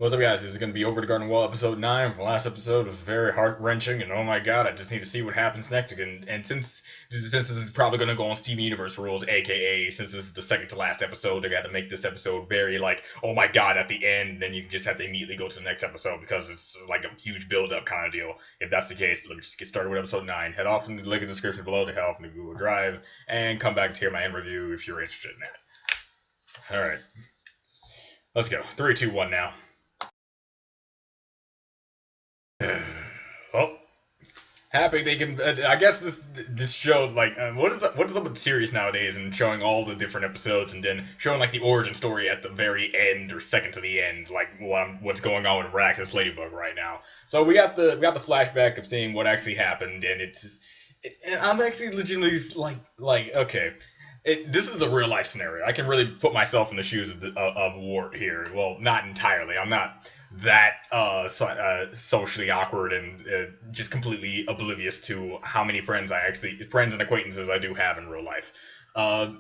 What's up, guys? This is going to be Over the Garden Wall, episode 9. The last episode was very heart-wrenching, and oh my god, I just need to see what happens next again. And since this is probably going to go on Steven Universe rules, aka since this is the second to last episode, they got to make this episode very, like, oh my god, at the end, then you just have to immediately go to the next episode, because it's like a huge build-up kind of deal. If that's the case, let me just get started with episode 9. Head off in the link in the description below to head off in the Google Drive, and come back to hear my end review if you're interested in that. Alright. Let's go. 3, 2, 1 now. Well, happy they can. I guess this show, like, what is up with series nowadays and showing all the different episodes and then showing like the origin story at the very end or second to the end, like what's going on with Arachnis Ladybug right now. So we got the flashback of seeing what actually happened, and and I'm actually legitimately like okay. This is a real life scenario. I can really put myself in the shoes of Wart here. Well, not entirely. I'm not that socially awkward and just completely oblivious to how many friends and acquaintances I do have in real life.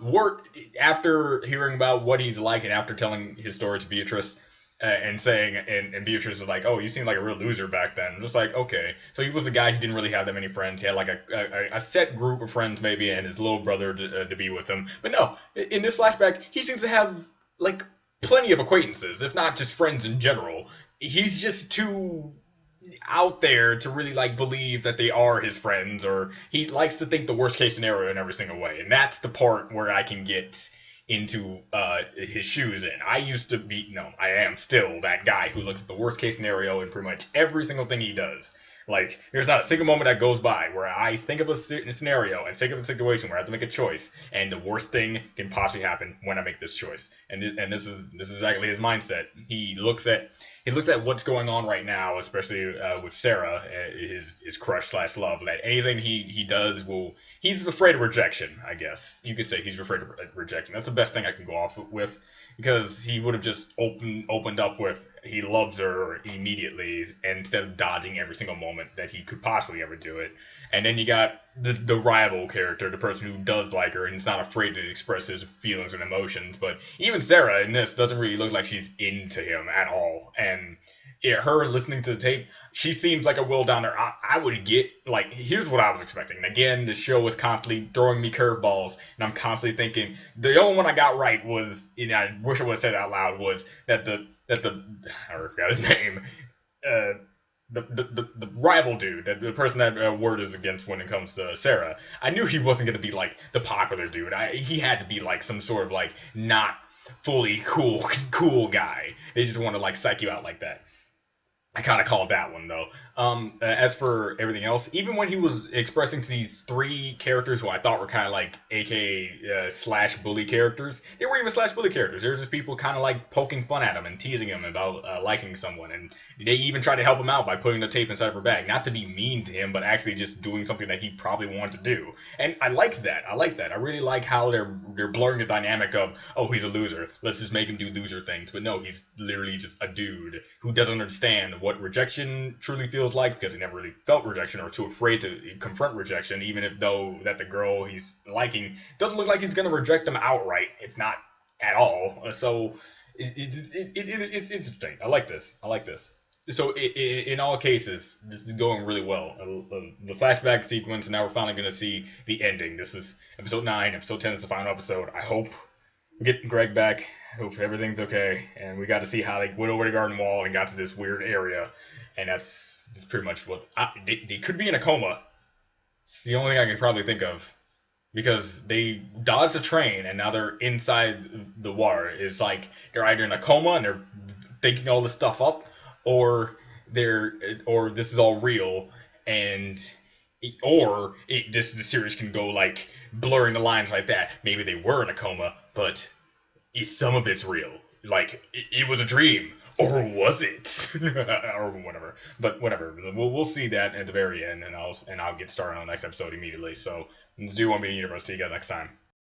Wart, after hearing about what he's like and after telling his story to Beatrice, and saying, and Beatrice is like, oh, you seemed like a real loser back then. I'm just like, okay. So he was the guy who didn't really have that many friends. He had like a set group of friends maybe, and his little brother to be with him. But no, in this flashback, he seems to have like plenty of acquaintances, if not just friends in general. He's just too out there to really like believe that they are his friends, or he likes to think the worst case scenario in every single way. And that's the part where I can get into his shoes in. I used to be, no, I am still that guy who looks at the worst case scenario in pretty much every single thing he does. Like, there's not a single moment that goes by where I think of a scenario and think of a situation where I have to make a choice, and the worst thing can possibly happen when I make this choice. And this is exactly his mindset. He looks at what's going on right now, especially with Sarah, his crush slash love. That anything he does he's afraid of rejection. I guess you could say he's afraid of rejection. That's the best thing I can go off with, because he would have just opened up with he loves her immediately instead of dodging every single moment that he could possibly ever do it. And then you got the rival character, the person who does like her and is not afraid to express his feelings and emotions. But even Sarah in this doesn't really look like she's into him at all. And yeah, her listening to the tape, she seems like a will downer. I would get, like, here's what I was expecting. And again, the show was constantly throwing me curveballs, and I'm constantly thinking, the only one I got right was, I wish I would have said it out loud, was that I forgot his name, the rival dude, the person that Word is against when it comes to Sarah. I knew he wasn't going to be like the popular dude. He had to be like some sort of like not fully cool guy. They just want to like psych you out like that. I kind of called that one though. As for everything else, even when he was expressing to these three characters who I thought were kind of like AKA slash bully characters, they weren't even slash bully characters. They were just people kind of like poking fun at him and teasing him about liking someone, and they even tried to help him out by putting the tape inside of her bag, not to be mean to him, but actually just doing something that he probably wanted to do. And I like that. I really like how they're blurring the dynamic of, oh, he's a loser, let's just make him do loser things. But no, he's literally just a dude who doesn't understand what rejection truly feels like, because he never really felt rejection or too afraid to confront rejection, even if though that the girl he's liking doesn't look like he's going to reject him outright, if not at all. So it's interesting. I like this. So in all cases, this is going really well. The flashback sequence, and now we're finally going to see the ending. This is episode 9. Episode 10 is the final episode. I hope we get Greg back. Hope everything's okay. And we got to see how they went over the garden wall and got to this weird area. And that's pretty much what... they could be in a coma. It's the only thing I can probably think of. Because they dodged the train and now they're inside the water. It's like they're either in a coma and they're thinking all this stuff up, or this is all real, and the series can go like blurring the lines like that. Maybe they were in a coma, but some of it's real. Like it was a dream, or was it, or whatever. But whatever. We'll see that at the very end, and I'll get started on the next episode immediately. So let's do One Being Universe. See you guys next time.